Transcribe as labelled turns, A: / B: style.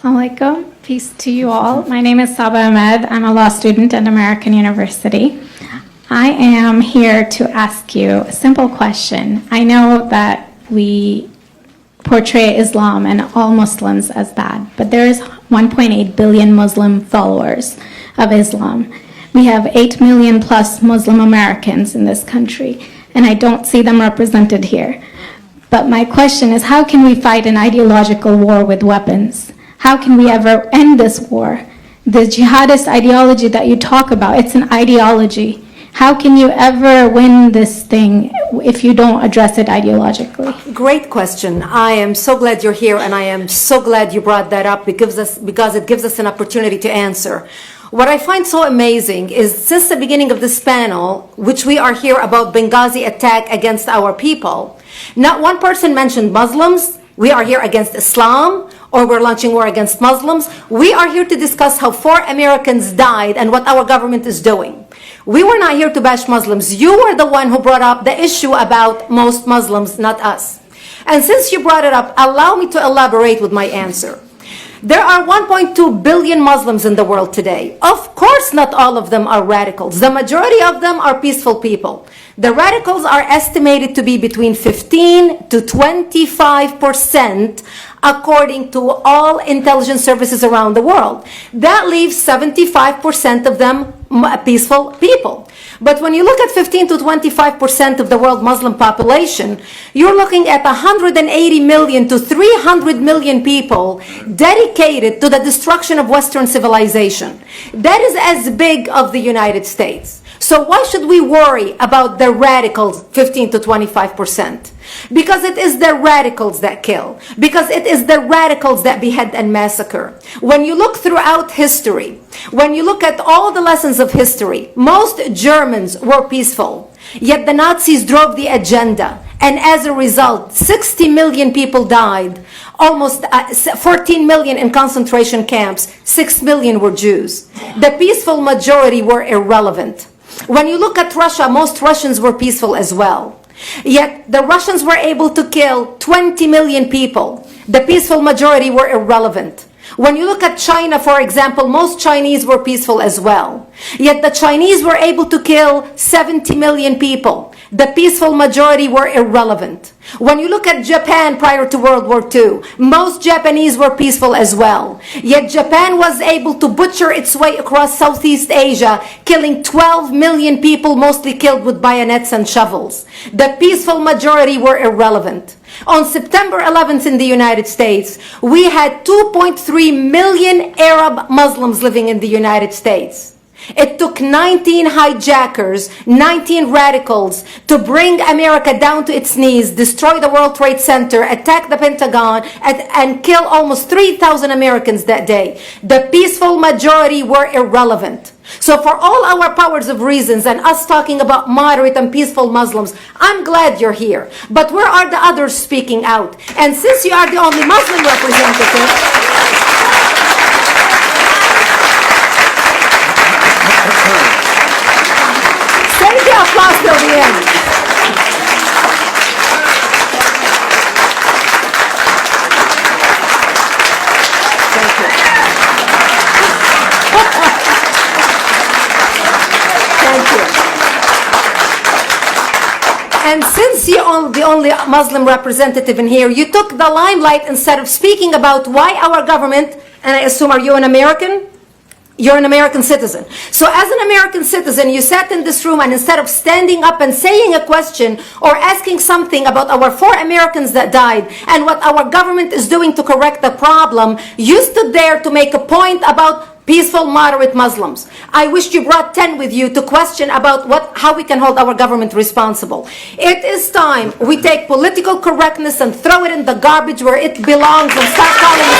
A: Alaikum. Peace to you all. My name is Saba Ahmed. I'm a law student at American University. I am here to ask you a simple question. I know that we portray Islam and all Muslims as bad, but there is 1.8 billion Muslim followers of Islam. We have 8 million plus Muslim Americans in this country, and I don't see them represented here. But my question is, how can we fight an ideological war with weapons? How can we ever end this war? The jihadist ideology that you talk about, it's an ideology. How can you ever win this thing if you don't address it ideologically?
B: Great question. I am so glad you're here, and I am so glad you brought that up because it gives us an opportunity to answer. What I find so amazing is since the beginning of this panel, which we are here about Benghazi attack against our people, not one person mentioned Muslims. We are here against Islam, or we're launching war against Muslims. We are here to discuss how 4 Americans died and what our government is doing. We were not here to bash Muslims. You were the one who brought up the issue about most Muslims, not us. And since you brought it up, allow me to elaborate with my answer. There are 1.2 billion Muslims in the world today. Of course, not all of them are radicals. The majority of them are peaceful people. The radicals are estimated to be between 15 to 25%, according to all intelligence services around the world. That leaves 75% of them peaceful people. But when you look at 15 to 25% of the world Muslim population, you're looking at 180 million to 300 million people dedicated to the destruction of Western civilization. That is as big as the United States. So why should we worry about the radicals, 15 to 25%? Because it is the radicals that kill. Because it is the radicals that behead and massacre. When you look throughout history, when you look at all the lessons of history, most Germans were peaceful. Yet the Nazis drove the agenda. And as a result, 60 million people died. Almost 14 million in concentration camps. 6 million were Jews. The peaceful majority were irrelevant. When you look at Russia, most Russians were peaceful as well. Yet the Russians were able to kill 20 million people. The peaceful majority were irrelevant. When you look at China, for example, most Chinese were peaceful as well. Yet the Chinese were able to kill 70 million people. The peaceful majority were irrelevant. When you look at Japan prior to World War II, most Japanese were peaceful as well. Yet Japan was able to butcher its way across Southeast Asia, killing 12 million people, mostly killed with bayonets and shovels. The peaceful majority were irrelevant. On September 11th in the United States, we had 2.3 million Arab Muslims living in the United States. It took 19 hijackers, 19 radicals to bring America down to its knees, destroy the World Trade Center, attack the Pentagon, and kill almost 3,000 Americans that day. The peaceful majority were irrelevant. So for all our powers of reasons and us talking about moderate and peaceful Muslims, I'm glad you're here. But where are the others speaking out? And since you are the only Muslim representative, save the applause till the end. And since you're the only Muslim representative in here, you took the limelight instead of speaking about why our government, and I assume, are you an American? You're an American citizen. So as an American citizen, you sat in this room, and instead of standing up and saying a question or asking something about our 4 Americans that died and what our government is doing to correct the problem, you stood there to make a point about peaceful, moderate Muslims. I wish you brought 10 with you to question about how we can hold our government responsible. It is time we take political correctness and throw it in the garbage where it belongs and start calling it.